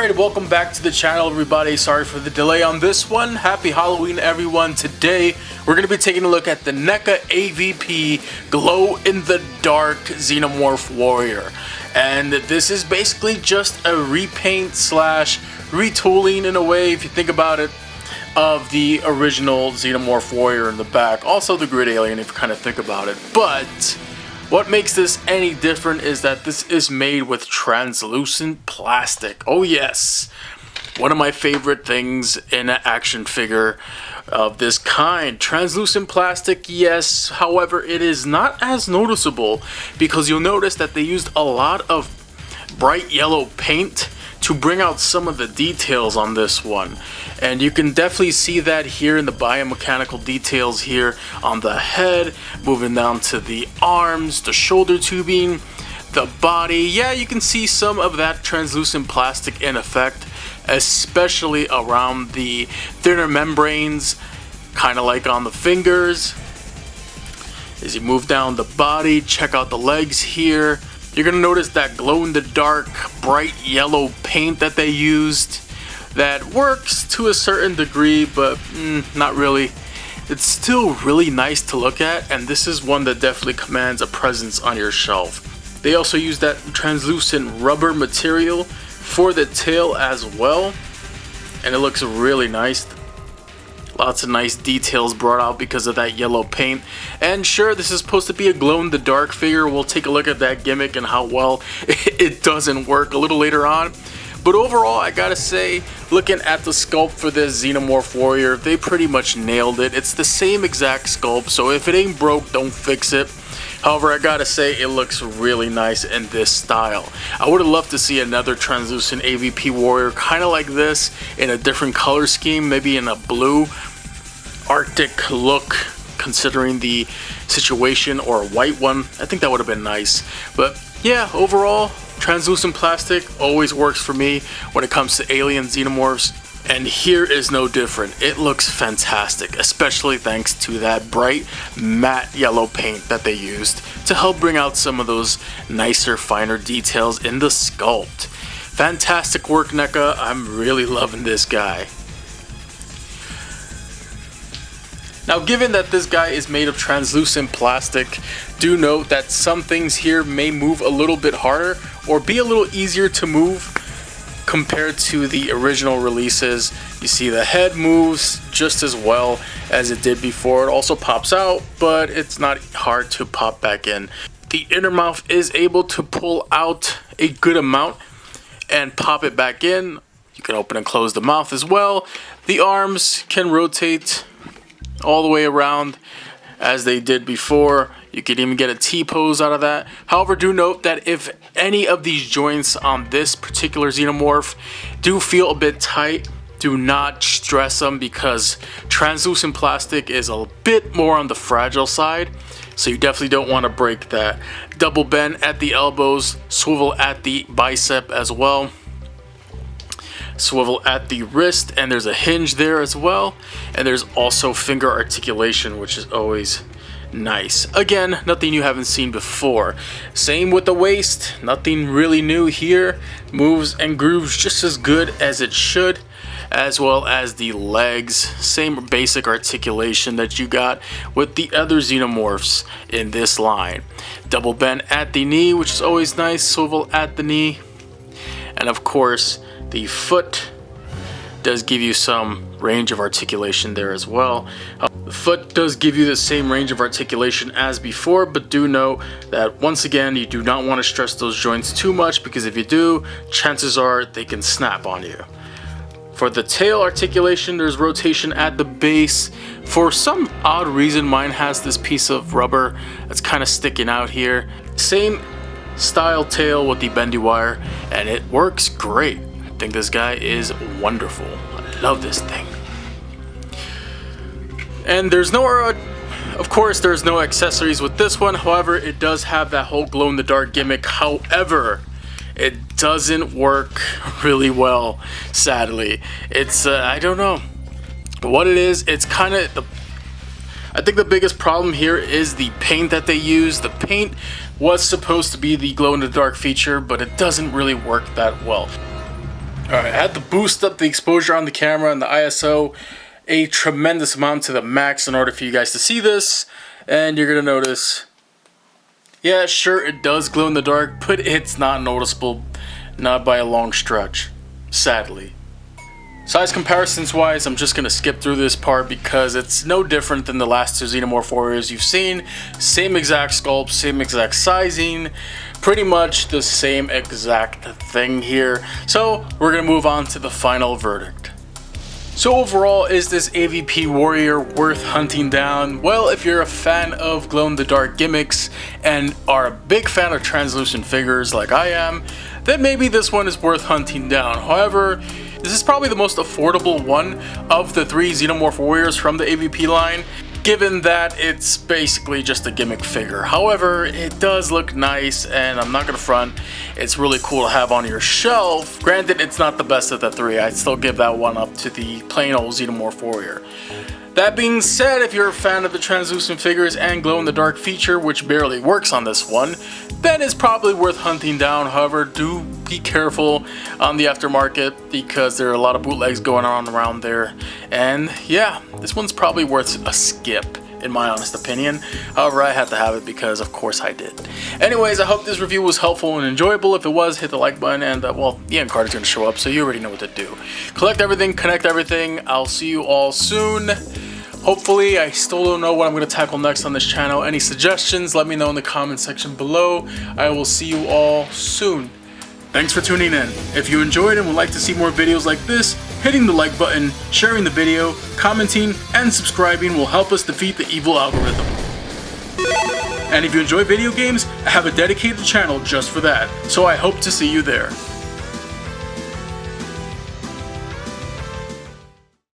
Alright, welcome back to the channel, everybody. Sorry for the delay on this one. Happy Halloween, everyone. Today, we're going to be taking a look at the NECA AVP glow-in-the-dark Xenomorph warrior. And this is basically just a repaint slash retooling, in a way, if you think about it, of the original Xenomorph warrior in the back. Also the grid alien, if you kind of think about it. But what makes this any different is that this is made with translucent plastic. Oh yes, one of my favorite things in an action figure of this kind. Translucent plastic, yes. However, it is not as noticeable because you'll notice that they used a lot of bright yellow paint to bring out some of the details on this one. And you can definitely see that here in the biomechanical details here on the head, moving down to the arms, the shoulder tubing, the body. Yeah, you can see some of that translucent plastic in effect, especially around the thinner membranes, kind of like on the fingers. As you move down the body, check out the legs here. You're gonna notice that glow-in-the-dark, bright yellow paint that they used. That works to a certain degree, but not really. It's still really nice to look at, and this is one that definitely commands a presence on your shelf. They also use that translucent rubber material for the tail as well, and it looks really nice. Lots of nice details brought out because of that yellow paint. And sure, this is supposed to be a glow-in-the-dark figure. We'll take a look at that gimmick and how well it doesn't work a little later on. But overall, I gotta say, looking at the sculpt for this Xenomorph warrior, they pretty much nailed it. It's the same exact sculpt, so if it ain't broke, don't fix it. However, I gotta say, it looks really nice in this style. I would have loved to see another translucent AVP warrior kind of like this in a different color scheme, maybe in a blue Arctic look, considering the situation, or a white one. I think that would have been nice. But yeah, overall, translucent plastic always works for me when it comes to alien Xenomorphs. And here is no different. It looks fantastic, especially thanks to that bright matte yellow paint that they used to help bring out some of those nicer, finer details in the sculpt. Fantastic work, NECA. I'm really loving this guy. Now, given that this guy is made of translucent plastic, do note that some things here may move a little bit harder or be a little easier to move compared to the original releases. You see the head moves just as well as it did before. It also pops out, but it's not hard to pop back in. The inner mouth is able to pull out a good amount and pop it back in. You can open and close the mouth as well. The arms can rotate all the way around as they did before. You could even get a T-pose out of that. However, do note that if any of these joints on this particular Xenomorph do feel a bit tight, do not stress them, because translucent plastic is a bit more on the fragile side, so you definitely don't want to break that. Double bend at the elbows, swivel at the bicep as well, swivel at the wrist, and there's a hinge there as well. And there's also finger articulation, which is always nice. Again, nothing you haven't seen before. Same with the waist, nothing really new here. Moves and grooves just as good as it should, as well as the legs. Same basic articulation that you got with the other Xenomorphs in this line. Double bend at the knee, which is always nice. Swivel at the knee. And of course, the foot does give you some range of articulation there as well. The foot does give you the same range of articulation as before, but do know that once again, you do not want to stress those joints too much, because if you do, chances are they can snap on you. For the tail articulation, there's rotation at the base. For some odd reason, mine has this piece of rubber that's kind of sticking out here. Same style tail with the bendy wire, and it works great. I think this guy is wonderful. I love this thing. And there's no, of course, there's no accessories with this one. However, it does have that whole glow-in-the-dark gimmick. However, it doesn't work really well, sadly. It's, I don't know what it is. It's kind of, I think the biggest problem here is the paint that they use. The paint was supposed to be the glow-in-the-dark feature, but it doesn't really work that well. Alright, I had to boost up the exposure on the camera and the ISO a tremendous amount to the max in order for you guys to see this. And you're going to notice, yeah, sure, it does glow in the dark, but it's not noticeable, not by a long stretch, sadly. Size comparisons wise, I'm just going to skip through this part because it's no different than the last two Xenomorph Warriors you've seen. Same exact sculpt, same exact sizing, pretty much the same exact thing here. So we're going to move on to the final verdict. So overall, is this AVP warrior worth hunting down? Well, if you're a fan of glow-in-the-dark gimmicks and are a big fan of translucent figures like I am, then maybe this one is worth hunting down. However, this is probably the most affordable one of the three Xenomorph warriors from the AVP line, given that it's basically just a gimmick figure. However, it does look nice, and I'm not gonna front, it's really cool to have on your shelf. Granted, it's not the best of the three. I'd still give that one up to the plain old Xenomorph warrior. That being said, if you're a fan of the translucent figures and glow-in-the-dark feature, which barely works on this one, then it's probably worth hunting down. However, do be careful on the aftermarket because there are a lot of bootlegs going on around there. And yeah, this one's probably worth a skip, in my honest opinion. However, I had to have it because of course I did. Anyways, I hope this review was helpful and enjoyable. If it was, hit the like button, and well, Ian Carter's gonna show up, so you already know what to do. Collect everything, connect everything. I'll see you all soon. Hopefully. I still don't know what I'm going to tackle next on this channel. Any suggestions, let me know in the comment section below. I will see you all soon. Thanks for tuning in. If you enjoyed and would like to see more videos like this, hitting the like button, sharing the video, commenting, and subscribing will help us defeat the evil algorithm. And if you enjoy video games, I have a dedicated channel just for that, so I hope to see you there.